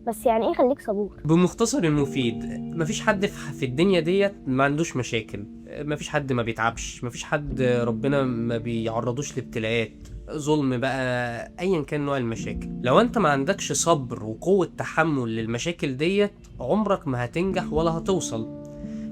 بس يعني ايه خليك صبور؟ بمختصر المفيد، مفيش حد في الدنيا ديت ما عندوش مشاكل، مفيش حد ما بيتعبش، مفيش حد ربنا ما بيعرضوش لابتلاءات، ظلم بقى، ايا كان نوع المشاكل. لو انت ما عندكش صبر وقوة تحمل للمشاكل ديت، عمرك ما هتنجح ولا هتوصل.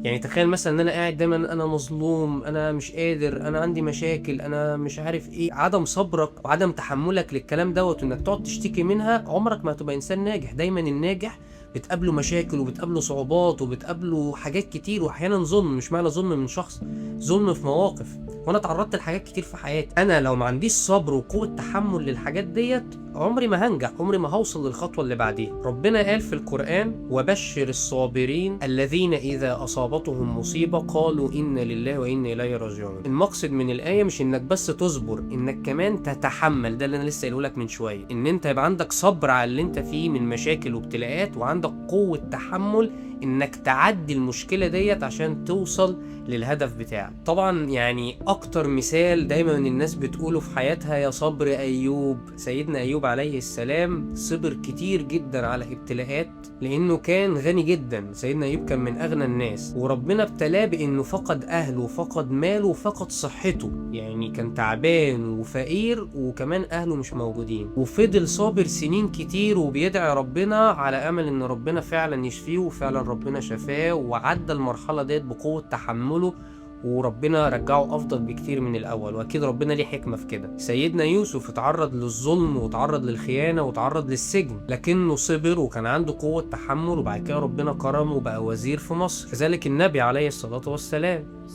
يعني تخيل مثلا ان انا قاعد دايما انا مظلوم، انا مش قادر، انا عندي مشاكل، انا مش عارف ايه، عدم صبرك وعدم تحملك للكلام دوت وانك تقعد تشتكي منها، عمرك ما هتبقى انسان ناجح. دايما الناجح بتقابله مشاكل وبتقابله صعوبات وبتقابله حاجات كتير، واحيانا ظلم، مش معنى ظلم من شخص، ظلم في مواقف. وانا اتعرضت لحاجات كتير في حياتي، انا لو ما عنديش صبر وقوة تحمل للحاجات ديت، عمري ما هنجح، عمري ما هوصل للخطوة اللي بعديها. ربنا قال في القرآن: وبشر الصابرين الذين إذا أصابتهم مصيبة قالوا إنا لله وإنا إليه راجعون. المقصد من الآية مش إنك بس تصبر، إنك كمان تتحمل. ده اللي أنا لسه قايله لك من شوية، إن أنت يبقى عندك صبر على اللي أنت فيه من مشاكل وابتلاءات، وعندك قوة تحمل إنك تعدي المشكلة ديت عشان توصل للهدف بتاعك. طبعا يعني اكتر مثال دايما الناس بتقوله في حياتها يا صبر ايوب. سيدنا ايوب عليه السلام صبر كتير جدا على ابتلاءات، لانه كان غني جدا. سيدنا ايوب كان من اغنى الناس، وربنا ابتلاه بانه فقد اهله وفقد ماله وفقد صحته. يعني كان تعبان وفقير وكمان اهله مش موجودين، وفضل صابر سنين كتير وبيدعي ربنا على امل ان ربنا فعلا يشفيه، وفعلا ربنا شفاه وعدى المرحلة ديت بقوة تحمله، وربنا رجعه افضل بكتير من الاول. واكيد ربنا ليه حكمة في كده. سيدنا يوسف اتعرض للظلم واتعرض للخيانة واتعرض للسجن، لكنه صبر وكان عنده قوة تحمل، وبعد كده ربنا كرمه وبقى وزير في مصر. كذلك النبي عليه الصلاة والسلام،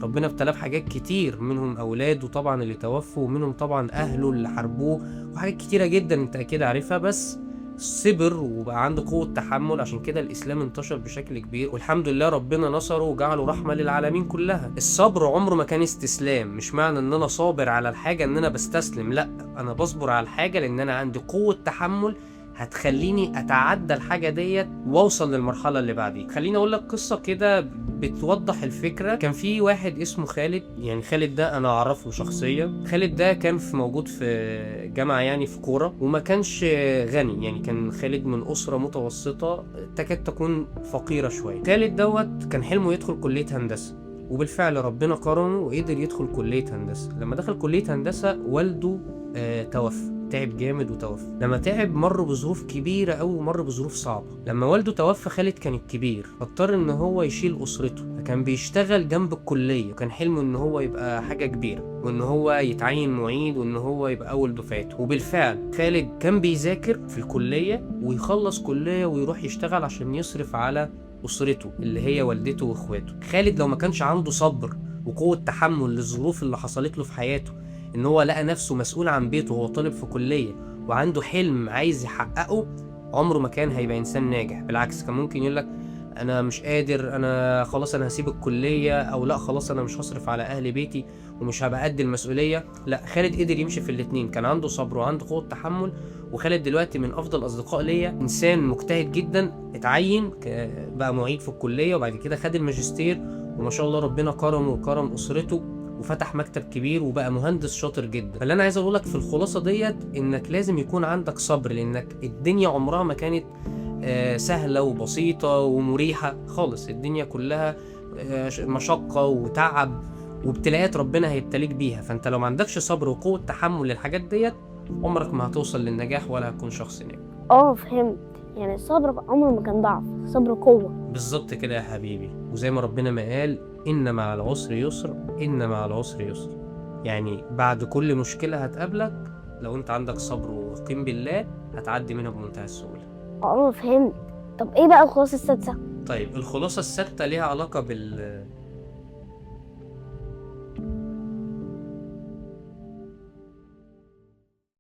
ربنا ابتلاه بحاجات كتير، منهم اولاده طبعا اللي توفوا، ومنهم طبعا اهله اللي حاربوه، وحاجات كتيرة جدا انت اكيد عارفها. بس صبر وبقى عنده قوة تحمل، عشان كده الإسلام انتشر بشكل كبير، والحمد لله ربنا نصره وجعله رحمة للعالمين كلها. الصبر عمره ما كان استسلام. مش معنى ان انا صابر على الحاجة ان انا بستسلم، لا، انا بصبر على الحاجة لان انا عندي قوة تحمل هتخليني اتعدى الحاجة ديت واوصل للمرحلة اللي بعديها. خليني اقول لك قصة كده بتوضح الفكرة. كان في واحد اسمه خالد، يعني خالد ده انا اعرفه شخصيا. خالد ده كان موجود في جامعة يعني في كورة، وما كانش غني، يعني كان خالد من أسرة متوسطة تكاد تكون فقيرة شوية. خالد دوت كان حلمه يدخل كلية هندسة، وبالفعل ربنا كرمه وقدر يدخل كلية هندسة. لما دخل كلية هندسة والده توفى، تعب جامد وتوفى. لما تعب مر بظروف كبيرة أوي، مر بظروف صعبة. لما والده توفى خالد كان الكبير، فاضطر ان هو يشيل أسرته، فكان بيشتغل جنب الكلية، وكان حلمه ان هو يبقى حاجة كبيرة، وان هو يتعين معيد، وان هو يبقى أول دفعته. وبالفعل خالد كان بيذاكر في الكلية ويخلص كلية ويروح يشتغل عشان يصرف على أسرته اللي هي والدته وإخواته. خالد لو ما كانش عنده صبر وقوة تحمل للظروف اللي حصلت له في حياته، ان هو لقى نفسه مسؤول عن بيته وهو طالب في كلية وعنده حلم عايز يحققه، عمره ما كان هيبقى انسان ناجح. بالعكس، كان ممكن يقولك انا مش قادر، انا خلاص انا هسيب الكلية، او لا خلاص انا مش هصرف على اهل بيتي ومش هبقى قد المسؤولية. لا، خالد قدر يمشي في الاتنين، كان عنده صبر وعنده قوة تحمل. وخالد دلوقتي من افضل اصدقاء ليا، انسان مجتهد جدا، اتعين بقى معيد في الكلية، وبعد كده خد الماجستير، وما شاء الله ربنا كرمه وكرم اسرته وفتح مكتب كبير وبقى مهندس شاطر جدا. فاللي انا عايز اقولك في الخلاصة ديت، انك لازم يكون عندك صبر، لانك الدنيا عمرها ما كانت سهلة وبسيطة ومريحة خالص. الدنيا كلها مشقة وتعب وابتلاءات ربنا هيبتليك بيها. فانت لو ما عندكش صبر وقوة تحمل للحاجات ديت، عمرك ما هتوصل للنجاح ولا هتكون شخص ناجح. فهمت. يعني الصبر عمره ما كان ضعف، الصبر قوة. بالظبط كده يا حبيبي. وزي ما ربنا ما قال: إن مع العسر يسر، إن مع العسر يسر. يعني بعد كل مشكلة هتقابلك، لو انت عندك صبر ويقين بالله هتعدي منها بمنتهى السهولة. فهمت. طب ايه بقى الخلاصة السادسة؟ طيب الخلاصة السادسة ليها علاقة